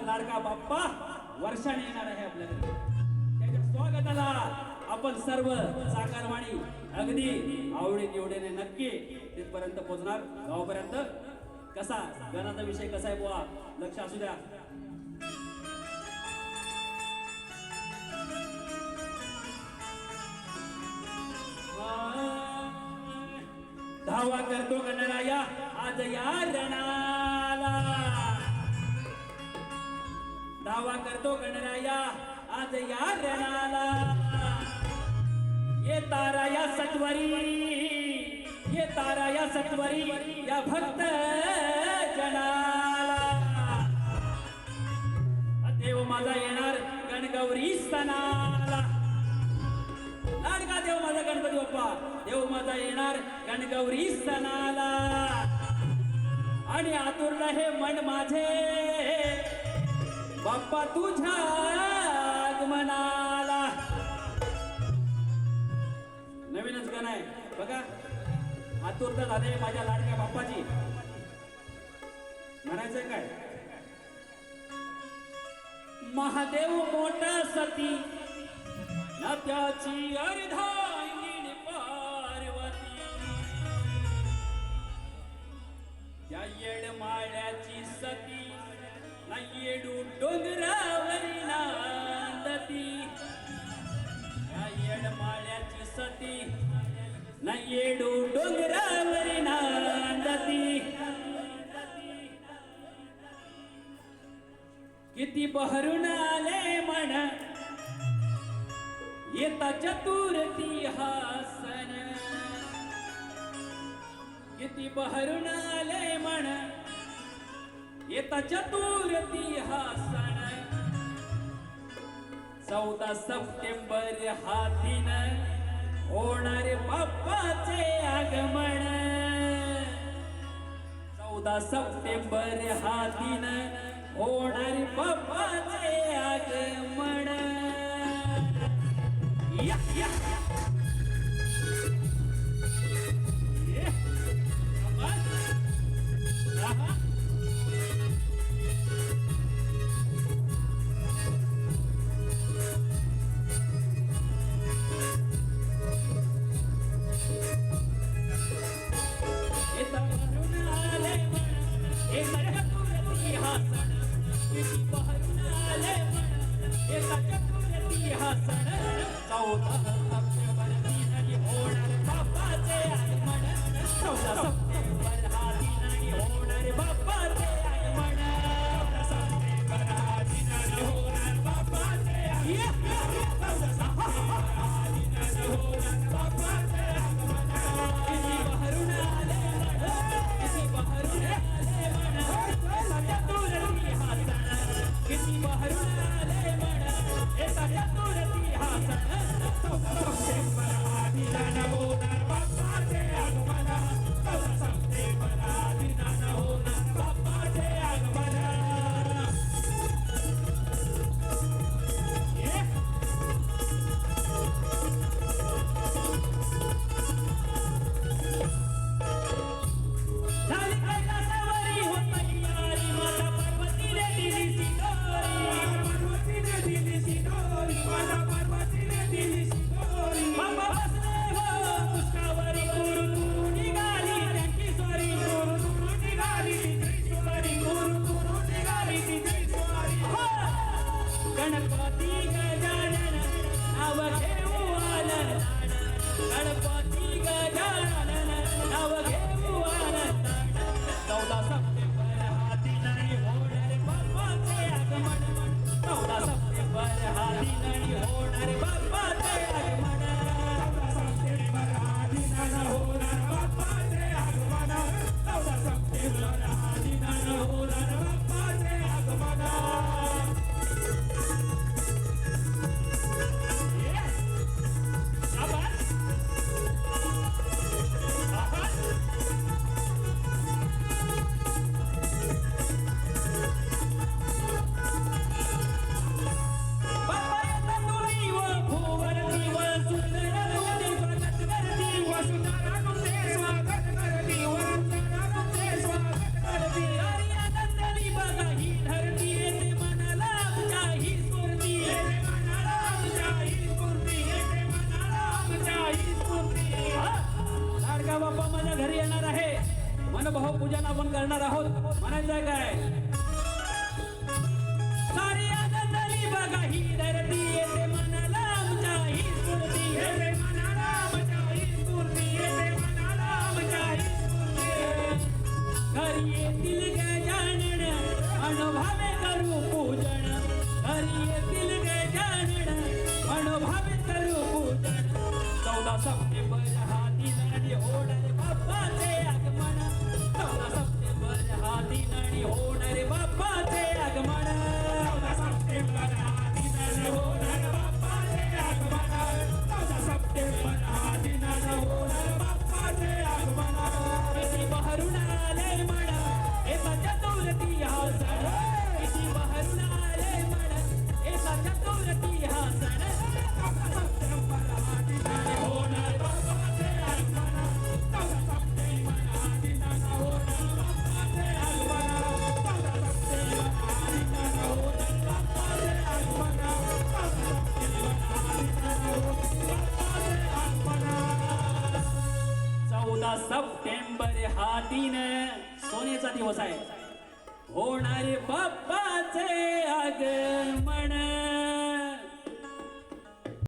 लाडका बाप्पा वर्षाने येणार आहे आपल्याकडे. त्याच्या स्वागताला आपण सर्व चाकरमानी अगदी आवडी निवडीने नक्की तिथपर्यंत पोहोचणार. गावापर्यंत कसा गणाचा विषय कसा आहे बुवा, लक्ष असू द्या. धावा करतो गणराया आज या रणाला, धावा करतो गणराया आज या रणाला. ये तारा या सत्वरी, ये तारा या सत्वरी या भक्त जनाला. देव माझा येणार गणगौरी सणाला, लाडका देव माझा गणपती बाप्पा, देव माझा येणार गणगौरी सणाला. आणि आतुरलं हे मन माझे बाप्पा तुझ्या आगमनाला. नवीनच गाणं आहे बघा, आतुरता झाले माझ्या लाडक्या बाप्पाची. म्हणायचंय काय, महादेव मोठा सती ना त्याची अर्धांगिनी पार्वती, त्या येडमाळ्याची सती ना येडू डोंगरावरी नांदती, त्या येडमाळ्याची सती ना येडू डोंगरावरी नांदती. किती बहरून आले म्हण येता चतुर्थी हा सण, किती बहरून आले म्हण येता चतुर्थी हा सण. 14 सप्टेंबर हा दिन होणारे बाप्पाचे आगमन. 14 सप्टेंबर हा दिन होणारे बाप्पाचे आगमन. या या म्हणायचं काय सारी आनंदाली बघा ही धरती येते मनाला आमच्या ही स्फूर्ती येते मनाला आमच्या ही स्फूर्ती येते मनाला आमच्या ही स्फूर्ती घरी येतील गजानन अनुभवे करू पूजन घरी येतील गजानन अनुभवे करू पूजन 14 सप्टेंबर हा दिन आणि होणारे बाप्पाचे आगमन 14 सप्टेंबर हा दिन आणि होणारे बाप्पाचे आगमन 14 सप्टेंबर हा दिन आणि होणारे बाप्पाचे आगमन 14 सप्टेंबर हा दिन आणि होणारे बाप्पाचे आगमन किती बहरून आले म्हण एका चतुर्थी हा सण किती बहरून आले म्हण एका चतुर्थी हा सण 14 सप्टेंबर हा दिन आणि होणारे बाप्पाचे आगमन 14 सप्टेंबर हा दिन आणि होणारे बाप्पाचे आगमन 14 सप्टेंबर हा दिन आणि होणारे बाप्पाचे आगमन 14 सप्टेंबर हा दिन आणि होणारे बाप्पाचे आगमन 14 सप्टेंबर हा दिन सोन्याचा दिवस आहे होणारे बाप्पाचे आगमन